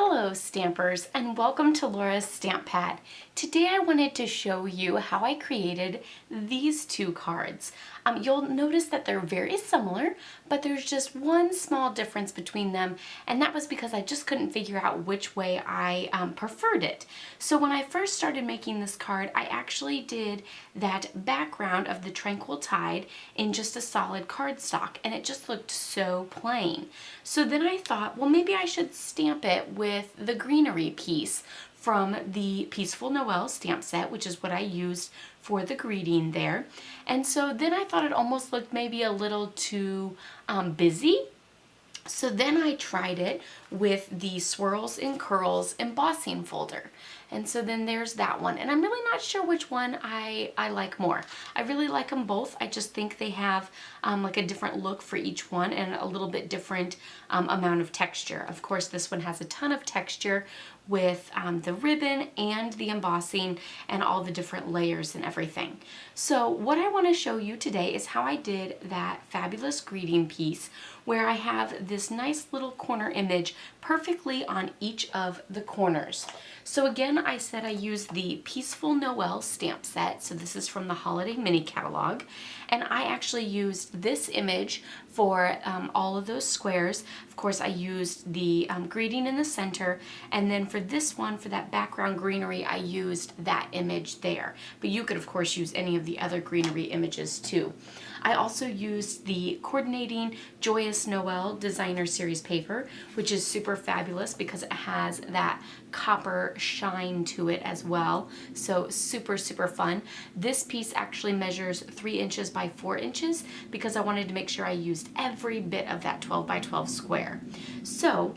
Hello Stampers, and welcome to Laura's Stamp Pad. Today I wanted to show you how I created these two cards. You'll notice that they're very similar, but there's just one small difference between them, and that was because I just couldn't figure out which way I preferred it. So when I first started making this card, I actually did that background of the Tranquil Tide in just a solid cardstock, and it just looked so plain. So then I thought, well, maybe I should stamp it with the greenery piece from the Peaceful Noel stamp set, which is what I used for the greeting there. And so then I thought it almost looked maybe a little too busy. So then I tried it with the Swirls and Curls embossing folder. And so then there's that one. And I'm really not sure which one I like more. I really like them both. I just think they have like a different look for each one and a little bit different amount of texture. Of course, this one has a ton of texture with the ribbon and the embossing and all the different layers and everything. So what I want to show you today is how I did that fabulous greeting piece where I have this nice little corner image perfectly on each of the corners. So again, I said I used the Peaceful Noel stamp set. So this is from the Holiday Mini Catalog. And I actually used this image for all of those squares. Of course, I used the greeting in the center. And then for this one, for that background greenery, I used that image there. But you could, of course, use any of the other greenery images too. I also used the coordinating Joyous Noel Designer Series paper, which is super fabulous because it has that copper shine to it as well. So super, super fun. This piece actually measures 3 inches by 4 inches because I wanted to make sure I used every bit of that 12 by 12 square. So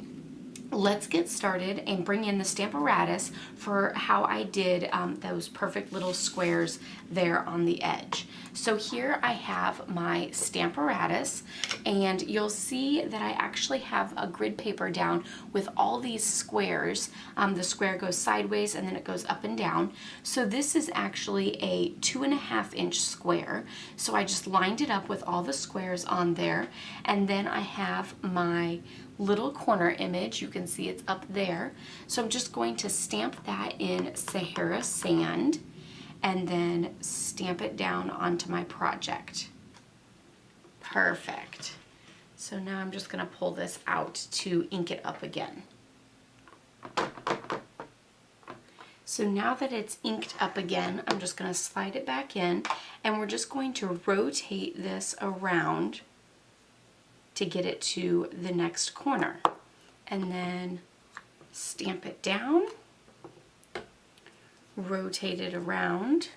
let's get started and bring in the Stamparatus for how I did those perfect little squares there on the edge. So here I have my Stamparatus, and you'll see that I actually have a grid paper down with all these squares. The square goes sideways and then it goes up and down. So this is actually a 2.5 inch square. So I just lined it up with all the squares on there, and then I have my little corner image. You can see it's up there. So I'm just going to stamp that in Sahara Sand and then stamp it down onto my project. Perfect. So now I'm just going to pull this out to ink it up again. So now that it's inked up again, I'm just going to slide it back in, and we're just going to rotate this around to get it to the next corner, and then stamp it down, rotate it around,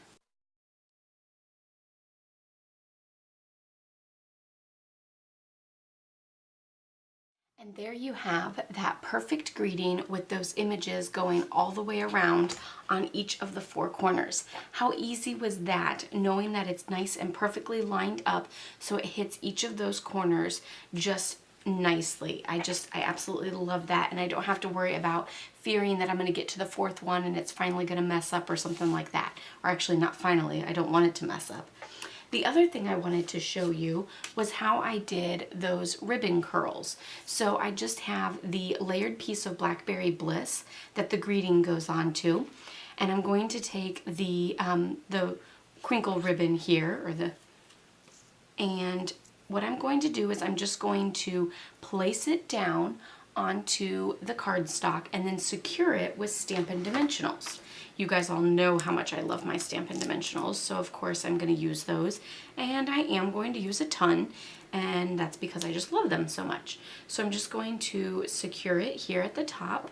and there you have that perfect greeting with those images going all the way around on each of the 4 corners. How easy was that, knowing that it's nice and perfectly lined up so it hits each of those corners just nicely. I absolutely love that, and I don't have to worry about fearing that I'm going to get to the 4th one and it's finally going to mess up or something like that. Or actually, not finally, I don't want it to mess up. The other thing I wanted to show you was how I did those ribbon curls. So I just have the layered piece of Blackberry Bliss that the greeting goes on to, and I'm going to take the crinkle ribbon here, and what I'm going to do is I'm just going to place it down onto the cardstock and then secure it with Stampin Dimensionals. You guys all know how much I love my Stampin Dimensionals, so of course I'm going to use those, and I am going to use a ton, and that's because I just love them so much. So I'm just going to secure it here at the top.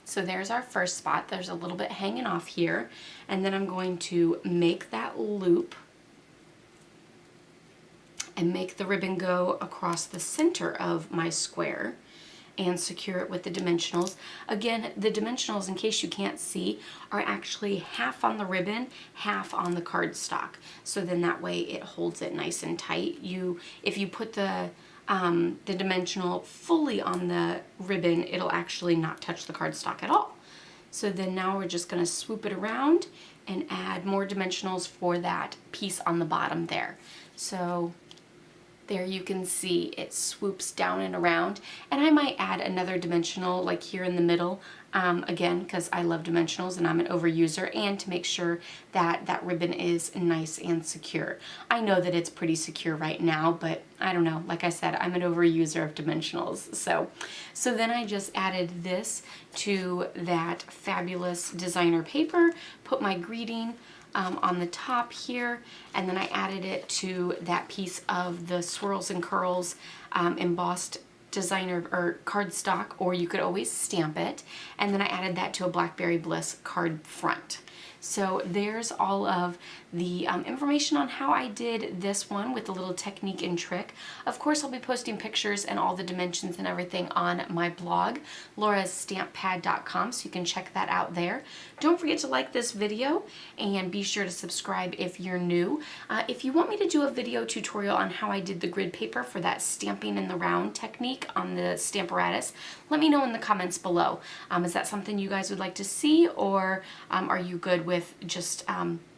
So there's our first spot. There's a little bit hanging off here, and then I'm going to make that loop and make the ribbon go across the center of my square and secure it with the dimensionals. Again, the dimensionals, in case you can't see, are actually half on the ribbon, half on the cardstock. So then that way it holds it nice and tight. If you put the dimensional fully on the ribbon, it'll actually not touch the cardstock at all. So then now we're just going to swoop it around and add more dimensionals for that piece on the bottom there. So There you can see it swoops down and around, and I might add another dimensional like here in the middle, again, because I love dimensionals and I'm an overuser, and to make sure that that ribbon is nice and secure. I know that it's pretty secure right now, but I don't know, like I said, I'm an overuser of dimensionals. So then I just added this to that fabulous designer paper, put my greeting on the top here, and then I added it to that piece of the Swirls and Curls embossed designer or cardstock, or you could always stamp it, and then I added that to a Blackberry Bliss card front. So there's all of the information on how I did this one with a little technique and trick. Of course, I'll be posting pictures and all the dimensions and everything on my blog, laurasStampPad.com, so you can check that out there. Don't forget to like this video and be sure to subscribe if you're new. If you want me to do a video tutorial on how I did the grid paper for that stamping in the round technique on the Stamparatus, let me know in the comments below. Is that something you guys would like to see, or are you good with just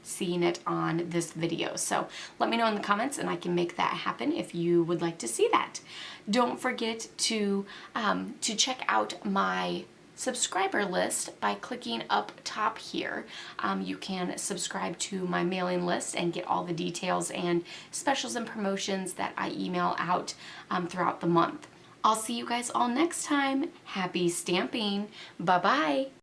seeing it on this video? So let me know in the comments and I can make that happen if you would like to see that. Don't forget to check out my subscriber list by clicking up top here. You can subscribe to my mailing list and get all the details and specials and promotions that I email out throughout the month. I'll see you guys all next time. Happy stamping. Bye-bye.